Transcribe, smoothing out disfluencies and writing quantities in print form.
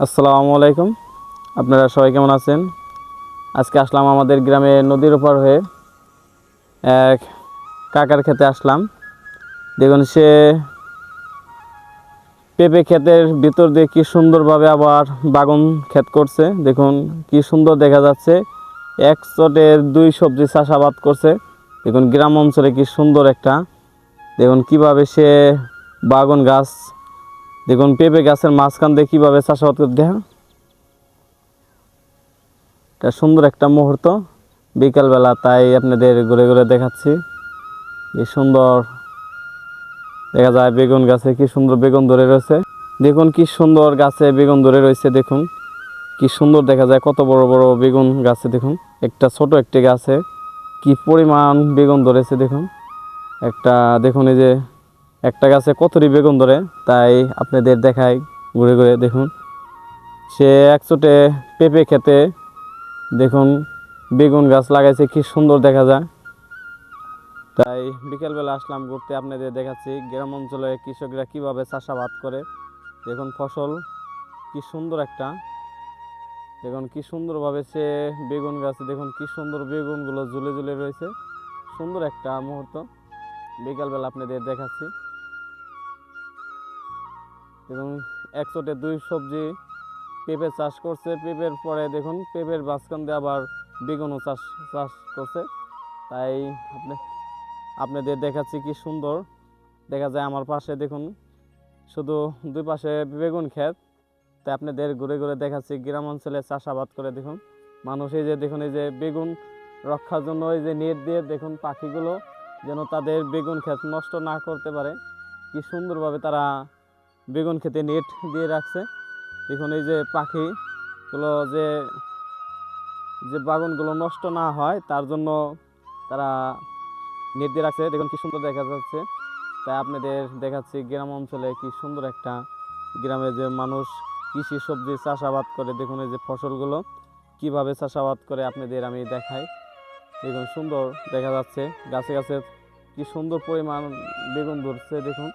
আসসালামু আলাইকুম। আপনারা সবাই কেমন আছেন? আজকে আসলাম আমাদের গ্রামে নদীর ওপার হয়ে এক কাকার খেতে আসলাম। দেখুন সে পেঁপে ক্ষেতের ভিতর দিয়ে কি সুন্দরভাবে আবার বাগান ক্ষেত করছে। দেখুন কি সুন্দর দেখা যাচ্ছে। এক চটের দুই সবজি চাষাবাদ করছে। দেখুন গ্রাম অঞ্চলে কি সুন্দর একটা, দেখুন কিভাবে সে বাগান গাছ, দেখুন পেঁপে গাছের মাঝখান দিয়ে কীভাবে চাষাবাদ করে দেখা, এটা সুন্দর একটা মুহূর্ত বিকালবেলা, তাই আপনাদের ঘুরে ঘুরে দেখাচ্ছি। কি সুন্দর দেখা যায় বেগুন গাছে কি সুন্দর বেগুন ধরে রয়েছে। দেখুন কি সুন্দর গাছে বেগুন ধরে রয়েছে। দেখুন কি সুন্দর দেখা যায়, কত বড় বড় বেগুন গাছে। দেখুন একটা ছোট একটি গাছে কি পরিমাণ বেগুন ধরেছে। দেখুন একটা, দেখুন এই যে একটা গাছে কতটি বেগুন ধরে, তাই আপনাদের দেখাই ঘুরে ঘুরে। দেখুন সে একচোটে পেঁপে খেতে দেখুন বেগুন গাছ লাগাইছে, কি সুন্দর দেখা যায়। তাই বিকেলবেলা আসলাম ঘুরতে, আপনাদের দেখাচ্ছি গ্রাম অঞ্চলে কৃষকরা কিভাবে চাষাবাদ করে। দেখুন ফসল কি সুন্দর একটা, দেখুন কি সুন্দরভাবে সে বেগুন গাছে, দেখুন কি সুন্দর বেগুনগুলো ঝুলে ঝুলে রয়েছে। সুন্দর একটা মুহূর্ত বিকালবেলা আপনাদের দেখাচ্ছি। দেখুন একচোটে দুই সবজি পেঁপে চাষ করছে, পেঁপের পরে দেখুন পেঁপের মাঝখান দিয়ে আবার বেগুনও চাষ চাষ করছে। তাই আপনাদের দেখাচ্ছি কি সুন্দর দেখা যায়। আমার পাশে দেখুন শুধু দুই পাশে বেগুন ক্ষেত, তাই আপনাদের ঘুরে ঘুরে দেখাচ্ছি গ্রাম অঞ্চলে চাষাবাদ করে। দেখুন মানুষ এই যে দেখুন এই যে বেগুন রক্ষার জন্য এই যে নেট দিয়ে, দেখুন পাখিগুলো যেন তাদের বেগুন ক্ষেত নষ্ট না করতে পারে, কি সুন্দরভাবে তারা বেগুন ক্ষেতে নেট দিয়ে রাখছে। দেখুন এই যে পাখিগুলো যে যে বাগানগুলো নষ্ট না হয় তার জন্য তারা নেট দিয়ে রাখছে। দেখুন কি সুন্দর দেখা যাচ্ছে। তাই আপনাদের দেখাচ্ছি গ্রাম অঞ্চলে কি সুন্দর একটা, গ্রামে যে মানুষ কৃষি সবজি চাষাবাদ করে। দেখুন এই যে ফসলগুলো কিভাবে চাষাবাদ করে আপনাদের আমি দেখাই। দেখুন সুন্দর দেখা যাচ্ছে, গাছে গাছে কি সুন্দর পরিমাণ বেগুন ধরছে। দেখুন